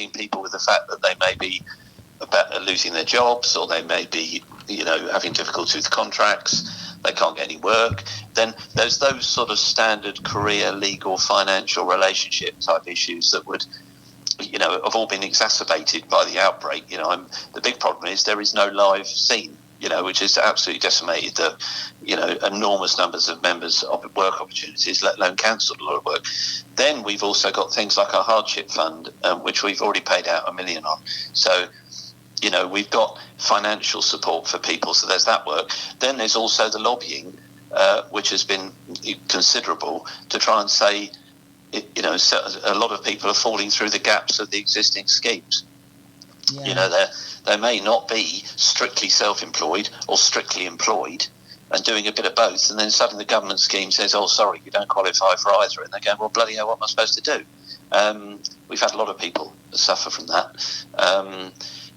burdening people with the fact that they may be about losing their jobs, or they may be, having difficulty with contracts, they can't get any work, then there's those sort of standard career, legal, financial, relationship type issues that would, have all been exacerbated by the outbreak. The big problem is there is no live scene, which has absolutely decimated the, enormous numbers of members of work opportunities, let alone cancelled a lot of work. Then we've also got things like our hardship fund, which we've already paid out $1 million on. So, we've got financial support for people, so there's that work. Then there's also the lobbying, which has been considerable to try and say, a lot of people are falling through the gaps of the existing schemes. Yeah. They may not be strictly self-employed or strictly employed and doing a bit of both, and then suddenly the government scheme says, oh, sorry, you don't qualify for either, and they're going, well, bloody hell, what am I supposed to do? We've had a lot of people suffer from that.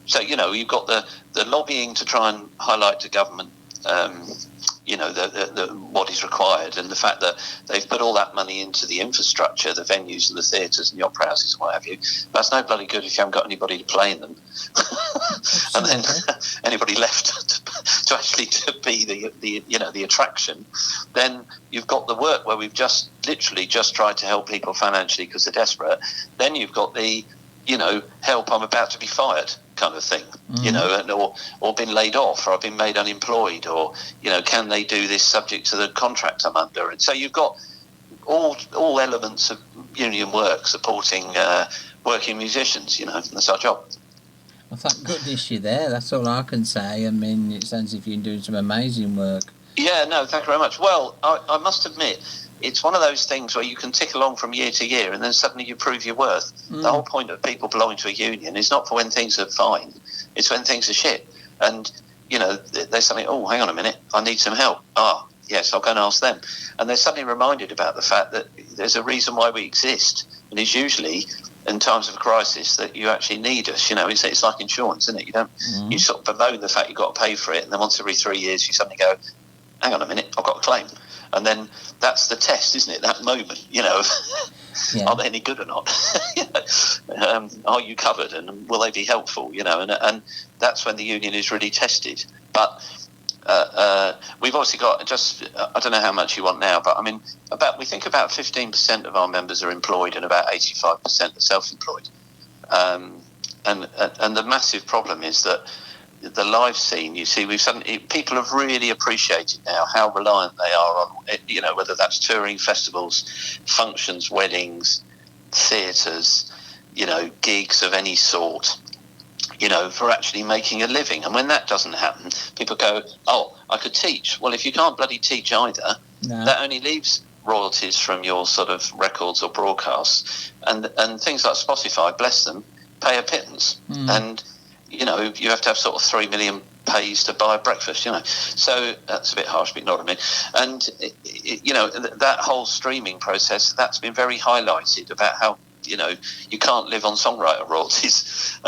So, you've got the lobbying to try and highlight to government, what is required, and the fact that they've put all that money into the infrastructure, the venues and the theatres and the opera houses and what have you. That's no bloody good if you haven't got anybody to play in them. And then anybody left to actually to be the attraction. Then you've got the work where we've literally just tried to help people financially because they're desperate. Then you've got the help, I'm about to be fired kind of thing, or been laid off, or I've been made unemployed, or, can they do this subject to the contract I'm under? And so you've got all elements of union work supporting working musicians, that's our job. Well, thank goodness you're there, that's all I can say. I mean, it sounds as if you're doing some amazing work. Yeah, no, thank you very much. Well, I must admit, it's one of those things where you can tick along from year to year and then suddenly you prove your worth. The whole point of people belonging to a union is not for when things are fine, it's when things are shit. And, they're suddenly, oh, hang on a minute, I need some help. Yes, I'll go and ask them. And they're suddenly reminded about the fact that there's a reason why we exist. And it's usually in times of crisis that you actually need us. It's like insurance, isn't it? You don't, you sort of bemoan the fact you've got to pay for it, and then once every 3 years you suddenly go, hang on a minute, I've got a claim. And then that's the test, isn't it? That moment, are they any good or not? Are you covered, and will they be helpful? And that's when the union is really tested. But we've obviously got I don't know how much you want now, but I mean, we think about 15% of our members are employed and about 85% are self-employed. And the massive problem is that the live scene, you see, people have really appreciated now how reliant they are on, whether that's touring, festivals, functions, weddings, theatres, gigs of any sort, for actually making a living. And when that doesn't happen, people go, oh, I could teach. Well, if you can't bloody teach either, that only leaves royalties from your sort of records or broadcasts. And things like Spotify, bless them, pay a pittance. And you have to have sort of 3 million pays to buy breakfast, So that's a bit harsh, but not a minute. And, that whole streaming process, that's been very highlighted about how, you can't live on songwriter royalties.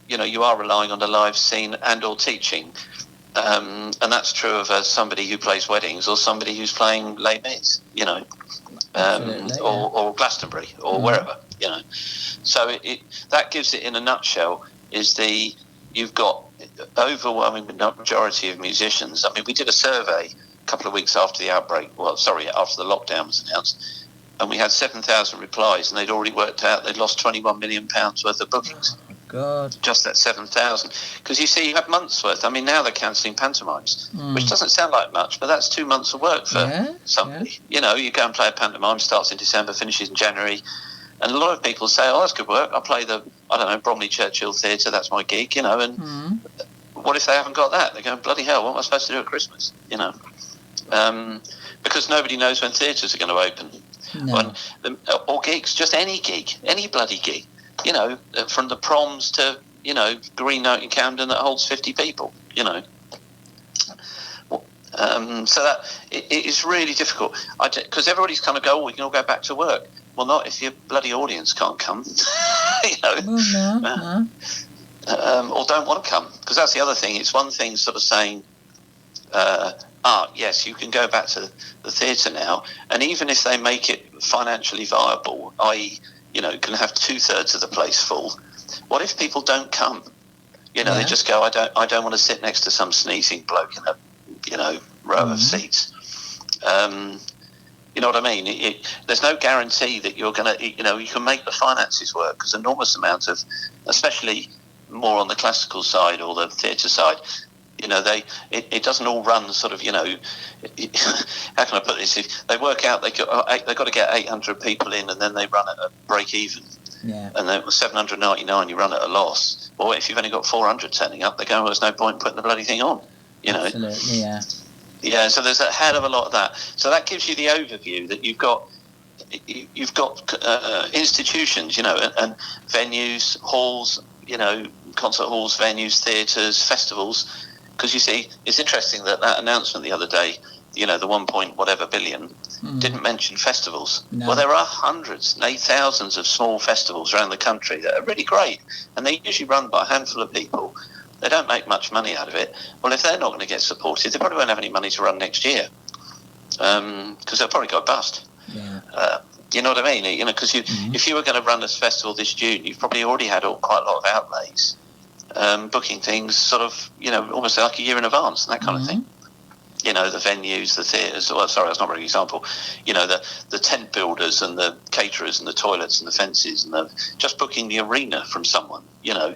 You are relying on the live scene and or teaching. And that's true of somebody who plays weddings or somebody who's playing Les Mis, or Glastonbury or wherever, So that gives it in a nutshell. You've got overwhelming majority of musicians. I mean, we did a survey a couple of weeks after the outbreak. After the lockdown was announced, and we had 7,000 replies, and they'd already worked out they'd lost £21 million worth of bookings. Oh, God! Just that 7,000, because you see, you have months worth. I mean, now they're cancelling pantomimes, which doesn't sound like much, but that's 2 months of work for somebody. Yeah. You go and play a pantomime, starts in December, finishes in January. And a lot of people say, oh, that's good work. I play Bromley Churchill Theatre, that's my gig, and what if they haven't got that? They're going, bloody hell, what am I supposed to do at Christmas? Because nobody knows when theatres are going to open. No. Or gigs, just any gig, any bloody gig, from the proms to, Green Note in Camden that holds 50 people, So that it is really difficult. Because everybody's kind of go, we can all go back to work. Well, not if your bloody audience can't come, Well, no. Or don't want to come. Because that's the other thing. It's one thing sort of saying, yes, you can go back to the theatre now, and even if they make it financially viable, i.e., can have 2/3 of the place full, What if people don't come? You know, they just go, I don't want to sit next to some sneezing bloke in a, you know, row of seats. You know what I mean? There's no guarantee that you're going to, you know, you can make the finances work, because enormous amounts of, especially more on the classical side or the theatre side, you know, it doesn't all run sort of, you know, how can I put this? If they work out they've got to get 800 people in, and then they run at a break even. Yeah. And then 799, you run at a loss. Or if you've only got 400 turning up, they go, well, there's no point in putting the bloody thing on. You know. Absolutely, yeah. Yeah, so there's a hell of a lot of that. So that gives you the overview that you've got institutions, you know, and venues, halls, you know, concert halls, venues, theatres, festivals. Because you see, it's interesting that announcement the other day, you know, the 1 point whatever billion, didn't mention festivals. No. Well, there are hundreds, thousands of small festivals around the country that are really great, and they're usually run by a handful of people. They don't make much money out of it. Well, if they're not going to get supported, they probably won't have any money to run next year, because they'll probably go bust. Yeah. You know what I mean? You know, because if you were going to run this festival this June, you've probably already had quite a lot of outlays, booking things sort of, you know, almost like a year in advance and that kind of thing. You know, the venues, the theatres. Well, sorry, that's not a very good example. You know, the tent builders and the caterers and the toilets and the fences and just booking the arena from someone. You know,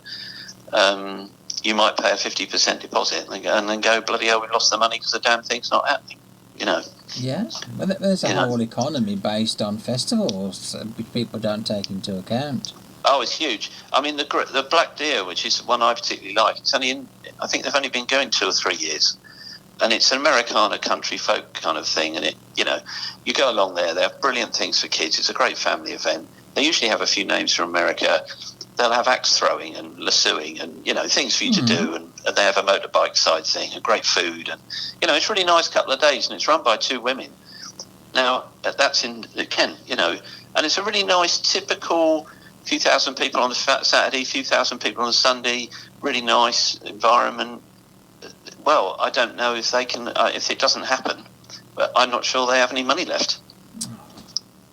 you might pay a 50% deposit and then go, bloody hell, we've lost the money because the damn thing's not happening. You know. Yeah, well, there's a whole economy based on festivals which people don't take into account. Oh, it's huge. I mean, the Black Deer, which is one I particularly like, it's only I think they've only been going 2 or 3 years. And it's an Americana country folk kind of thing. And, you know, you go along there, they have brilliant things for kids. It's a great family event. They usually have a few names from America. They'll have axe throwing and lassoing and, you know, things for you to do. And they have a motorbike side thing and great food. And, you know, it's a really nice couple of days. And it's run by 2 women. Now, that's in Kent, you know. And it's a really nice, typical few thousand people on the Saturday, few thousand people on the Sunday. Really nice environment. Well, I don't know if they can, if it doesn't happen, but I'm not sure they have any money left.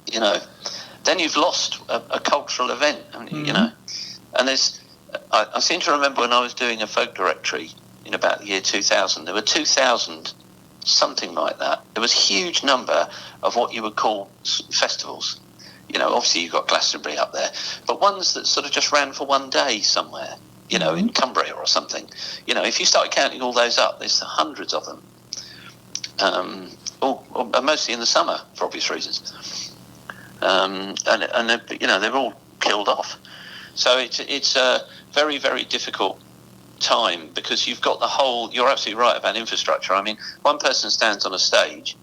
You know, then you've lost a cultural event, you know. And I seem to remember when I was doing a folk directory in about the year 2000, there were 2,000, something like that. There was a huge number of what you would call festivals. You know, obviously you've got Glastonbury up there, but ones that sort of just ran for one day somewhere. You know, in Cumbria or something. You know, if you start counting all those up, there's hundreds of them. Mostly in the summer, for obvious reasons. And you know, they're all killed off. So it's a very, very difficult time, because you've got you're absolutely right about infrastructure. I mean, one person stands on a stage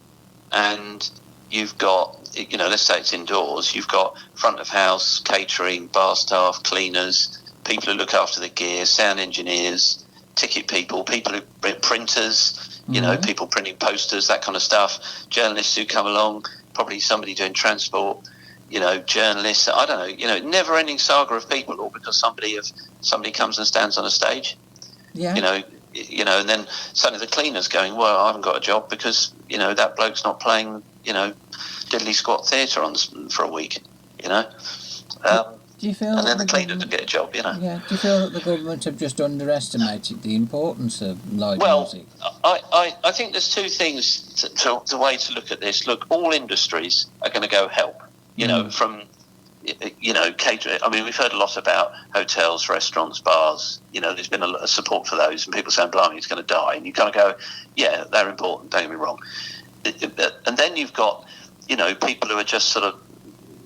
and you've got, you know, let's say it's indoors, you've got front of house, catering, bar staff, cleaners, people who look after the gear, sound engineers, ticket people who print printers, you know, people printing posters, that kind of stuff, journalists who come along, probably somebody doing transport, you know, journalists, I don't know, you know, never-ending saga of people, all because somebody comes and stands on a stage. Yeah. You know, and then suddenly the cleaner's going, well, I haven't got a job because, you know, that bloke's not playing, you know, diddly squat theatre for a week, you know. Do you feel and then the cleaner to get a job, you know. Yeah. Do you feel that the government have just underestimated the importance of live music? I think there's 2 things the way to look at this. Look, all industries are going to go help. You know, from, you know, catering. I mean, we've heard a lot about hotels, restaurants, bars. You know, there's been a lot of support for those, and people saying, blimey, it's going to die. And you kind of go, yeah, they're important, don't get me wrong. And then you've got, you know, people who are just sort of,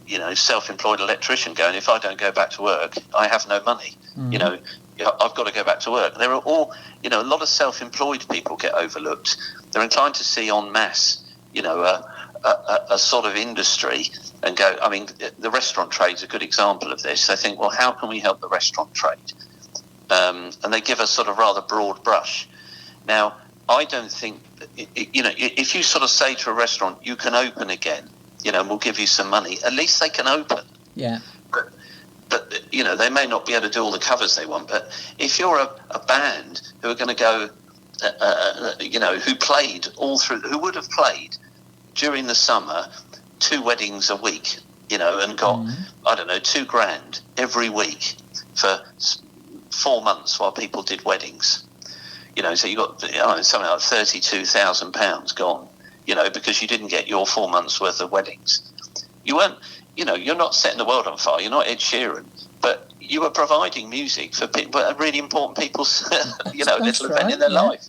you know, self-employed electrician going, if I don't go back to work, I have no money. You know, I've got to go back to work. There are all, you know, a lot of self-employed people get overlooked. They're inclined to see en masse, you know, a sort of industry and go, I mean, the restaurant trade's a good example of this. They think, well, how can we help the restaurant trade? And they give a sort of rather broad brush. Now, I don't think, you know, if you sort of say to a restaurant, you can open again, you know, and we'll give you some money, at least they can open. Yeah. But you know, they may not be able to do all the covers they want, but if you're a band who are going to go, you know, who would have played during the summer 2 weddings a week, you know, and got, I don't know, $2,000 every week, for 4 months while people did weddings. So you got something like £32,000 gone. Because you didn't get your 4 months worth of weddings. You weren't. You're not setting the world on fire. You're not Ed Sheeran, but you were providing music for really important people's, little event in their life.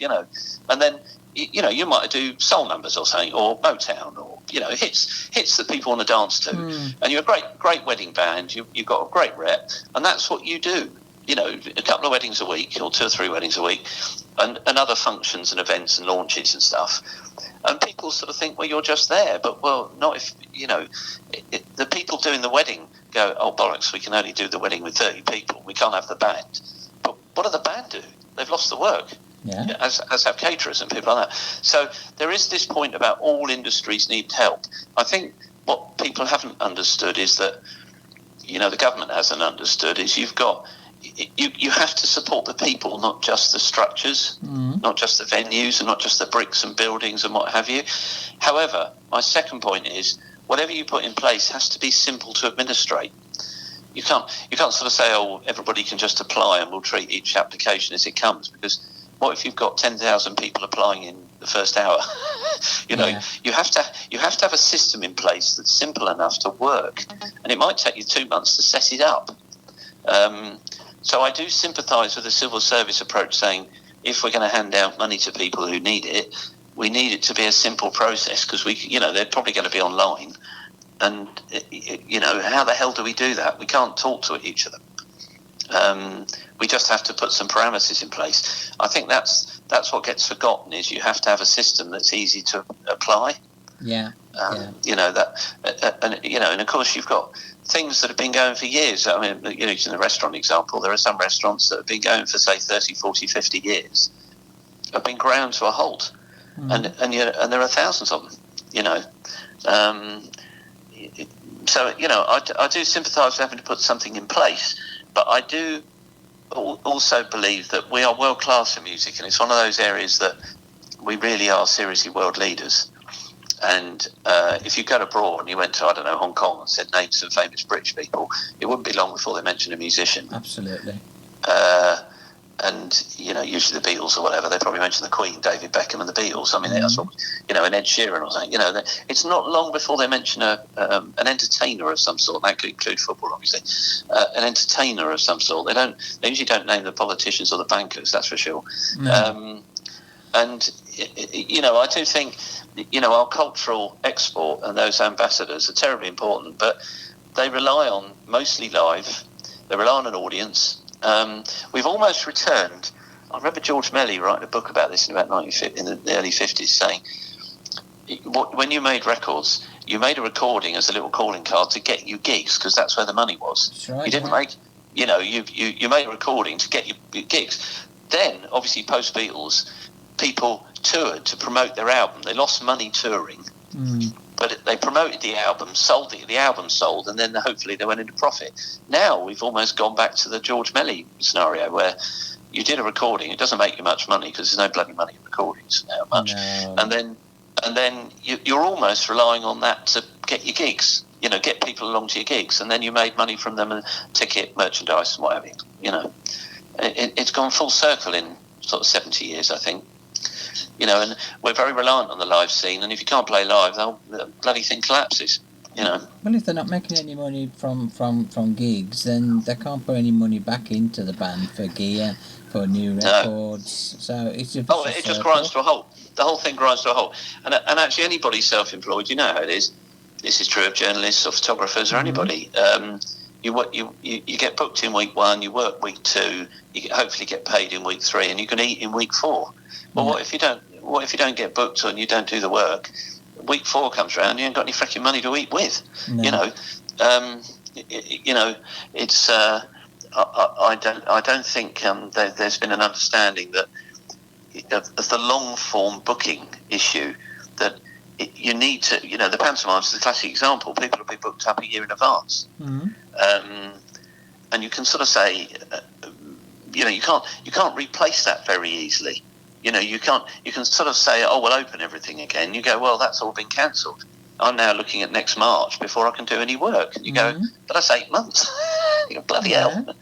And then you might do soul numbers or something, or Motown, or hits that people want to dance to. And you're a great wedding band. You've got a great rep, and that's what you do. A couple of weddings a week, or 2 or 3 weddings a week, and other functions and events and launches and stuff. And people sort of think, well, you're just there, but not if the people doing the wedding go, oh bollocks, we can only do the wedding with 30 people. We can't have the band. But what do the band do? They've lost the work. Yeah. As have caterers and people like that. So there is this point about all industries need help. I think what people haven't understood is that, the government hasn't understood is you have to support the people, not just the structures, not just the venues, and not just the bricks and buildings and what have you. However, my second point is whatever you put in place has to be simple to administrate. You can't sort of say, oh, everybody can just apply and we'll treat each application as it comes, because what if you've got 10,000 people applying in the first hour? You have to have a system in place that's simple enough to work, and it might take you 2 months to set it up. So I do sympathise with the civil service approach, saying if we're going to hand out money to people who need it, we need it to be a simple process, because they're probably going to be online, and how the hell do we do that? We can't talk to each of them. We just have to put some parameters in place. I think that's what gets forgotten, is you have to have a system that's easy to apply. And of course you've got things that have been going for years. I mean, using the restaurant example, there are some restaurants that have been going for, say, 30, 40, 50 years, have been ground to a halt. And there are thousands of them, So, I do sympathise with having to put something in place, but I do also believe that we are world class in music, and it's one of those areas that we really are seriously world leaders. And if you go abroad and you went to, I don't know, Hong Kong, and said names some famous British people, it wouldn't be long before they mentioned a musician. Absolutely. And usually the Beatles or whatever, they probably mention the Queen, David Beckham, and the Beatles. I mean, that's what, and Ed Sheeran or something. It's not long before they mention an entertainer of some sort. That could include football, obviously. An entertainer of some sort. They usually don't name the politicians or the bankers. That's for sure. And I do think our cultural export and those ambassadors are terribly important, but they rely on mostly live. They rely on an audience. We've almost returned. I remember George Melly writing a book about this in the early 50s, saying when you made records, you made a recording as a little calling card to get you gigs, because that's where the money was. That's right, you didn't make, you made a recording to get you gigs. Then, obviously, post Beatles, people toured to promote their album. They lost money touring. But they promoted the album, sold it, the album sold, and then hopefully they went into profit. Now we've almost gone back to the George Melly scenario, where you did a recording, it doesn't make you much money because there's no bloody money in recordings now much. No. And then you're almost relying on that to get your gigs, get people along to your gigs, and then you made money from them, and ticket, merchandise, and whatever. It's gone full circle in sort of 70 years, I think. And we're very reliant on the live scene, and if you can't play live, the bloody thing collapses. Well, if they're not making any money from gigs, then they can't put any money back into the band for gear, for new records. So it's it just grinds to a halt. The whole thing grinds to a halt. And actually, anybody self-employed, you know how it is. This is true of journalists or photographers or anybody. You get booked in week 1, you work week 2, you hopefully get paid in week 3, and you can eat in week 4. Well, what if you don't get booked and you don't do the work? Week 4 comes around, you ain't got any freaking money to eat with. No. It's. I don't think there's been an understanding that of the long form booking issue, that you need to. The pantomimes is a classic example. People will be booked up a year in advance, and you can sort of say, you can't replace that very easily. You can sort of say, oh, we'll open everything again. You go, well, that's all been cancelled. I'm now looking at next March before I can do any work. And you go, but that's 8 months. Bloody hell.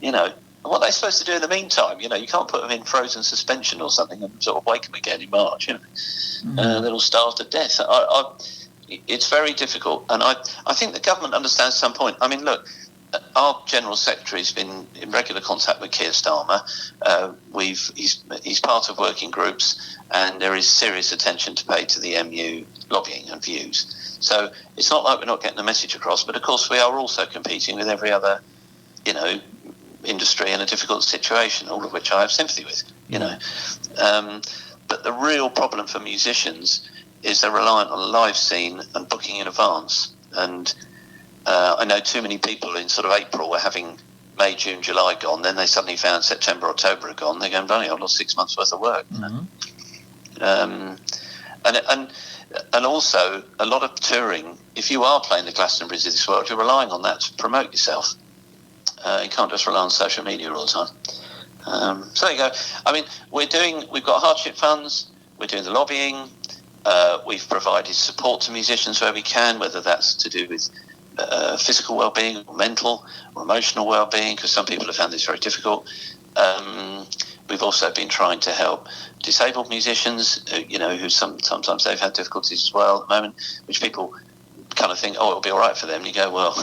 You know, and what are they supposed to do in the meantime? You know, you can't put them in frozen suspension or something and sort of wake them again in March, you know. They'll starve to death. It's very difficult. And I think the government understands at some point. I mean, look, our General Secretary's been in regular contact with Keir Starmer. He's part of working groups, and there is serious attention to pay to the MU lobbying and views. So it's not like we're not getting the message across, but of course we are also competing with every other, you know, industry in a difficult situation, all of which I have sympathy with, you know. But the real problem for musicians is they're reliant on a live scene and booking in advance. And I know too many people in sort of April were having May, June, July gone, then they suddenly found September, October had gone. They're going, bloody, I've lost 6 months worth of work. You know? And also, a lot of touring, if you are playing the Glastonburys of this world, you're relying on that to promote yourself. You can't just rely on social media all the time. So there you go. I mean, we've got hardship funds, we're doing the lobbying, we've provided support to musicians where we can, whether that's to do with physical well-being, or mental or emotional well-being, because some people have found this very difficult. We've also been trying to help disabled musicians, you know, who sometimes they've had difficulties as well at the moment, which people kind of think, oh, it'll be all right for them. And you go, well,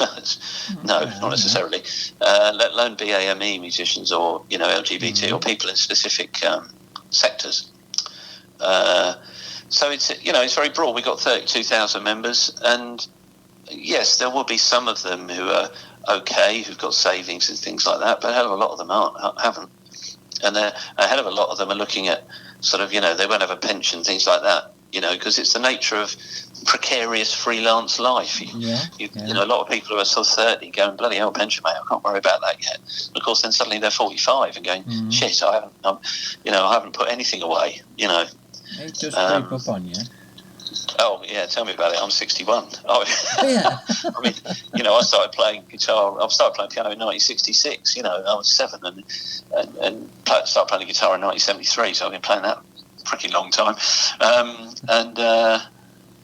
no, not necessarily. Let alone BAME musicians or, you know, LGBT or people in specific sectors. So it's, you know, it's very broad. We've got 32,000 members, and yes, there will be some of them who are okay, who've got savings and things like that, but a hell of a lot of them haven't. And a hell of a lot of them are looking at sort of, you know, they won't have a pension, things like that, you know, because it's the nature of precarious freelance life. You know, a lot of people who are sort of 30 going, bloody hell, pension, mate, I can't worry about that yet. And of course, then suddenly they're 45 and going, shit, I haven't put anything away, you know. It does creep up on you. Oh, yeah, tell me about it. I'm 61. Oh, yeah. I mean, you know, I started playing piano in 1966, you know, I was 7 and started playing the guitar in 1973, so I've been playing that a pretty long time.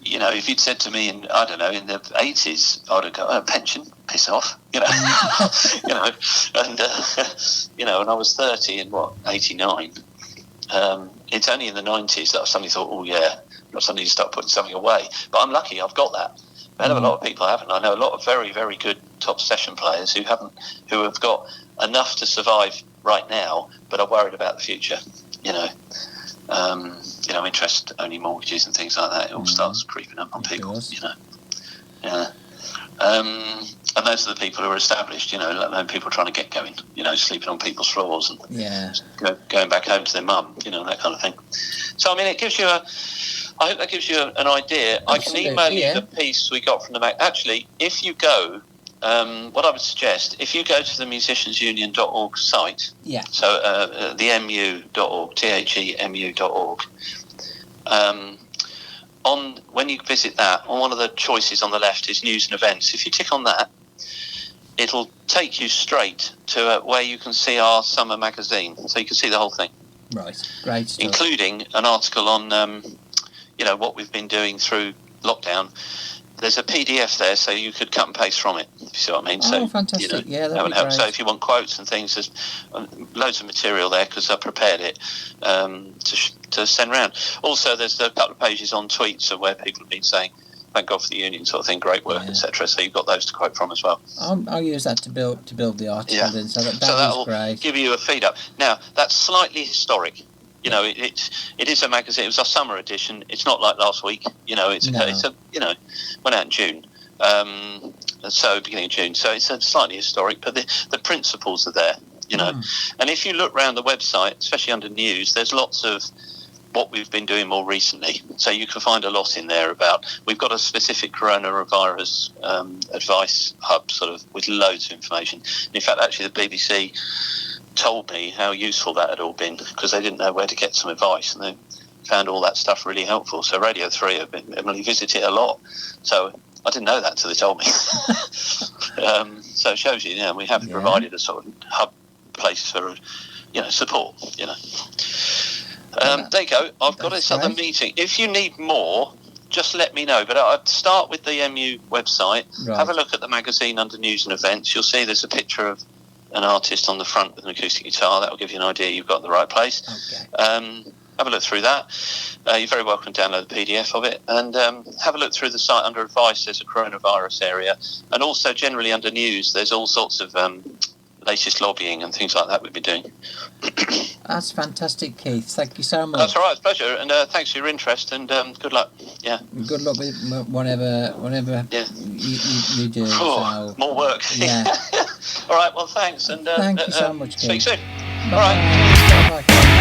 You know, if you'd said to me in the 80s, I'd have got a pension, piss off, you know. You know, and, you know, when I was 30 in, 89, it's only in the 90s that I suddenly thought, oh, yeah, I suddenly start putting something away. But I'm lucky I've got that. A hell of a lot of people haven't. I know a lot of very, very good top session players who have got enough to survive right now, but are worried about the future, you know. You know, interest-only mortgages and things like that, it all starts creeping up on people, you know. Yeah. And those are the people who are established, you know, let alone people trying to get going, you know, sleeping on people's floors and going back home to their mum, you know, that kind of thing. So, I mean, I hope that gives you an idea. Absolutely, I can email you the piece we got from the Mac. Actually, if you go, what I would suggest, if you go to the musiciansunion.org site, so the mu.org, themu.org, when you visit that, on one of the choices on the left is news and events. If you tick on that, it'll take you straight to where you can see our summer magazine, so you can see the whole thing. Right, great stuff. Including an article on, you know, what we've been doing through lockdown. There's a PDF there, so you could cut and paste from it, if you see what I mean. Oh, fantastic. You know, yeah, that would help. So if you want quotes and things, there's loads of material there because I prepared it to send around. Also, there's a couple of pages on tweets of where people have been saying, thank God for the union sort of thing, great work, etc. So you've got those to quote from as well. I'll use that to build the article then, so that'll great. Give you a feed up. Now, that's slightly historic. You know, it is a magazine. It was our summer edition. It's not like last week. You know, it's a you know, went out in June. So beginning of June. So it's slightly historic, but the principles are there. You know, and if you look around the website, especially under news, there's lots of what we've been doing more recently. So you can find a lot in there about. We've got a specific coronavirus advice hub, sort of with loads of information. In fact, actually, the BBC told me how useful that had all been because they didn't know where to get some advice, and they found all that stuff really helpful. So Radio 3 have been Emily visited a lot, so I didn't know that until they told me. So it shows you, we have provided a sort of hub place for, support. There you go. I've got this other meeting. If you need more, just let me know. But I'd start with the MU website. Right. Have a look at the magazine under news and events. You'll see there's a picture of an artist on the front with an acoustic guitar. That'll give you an idea you've got the right place. Okay. Have a look through that. You're very welcome to download the PDF of it. And have a look through the site under advice. There's a coronavirus area. And also generally under news, there's all sorts of latest lobbying and things like that we'll be doing. That's fantastic, Keith. Thank you so much. That's all right. It's a pleasure. And thanks for your interest. And good luck. Yeah. Good luck with whatever Yeah. you do. So, more work. Yeah. All right. Well, thanks. And thank you so much, Keith. speak soon. Bye. All right. Bye.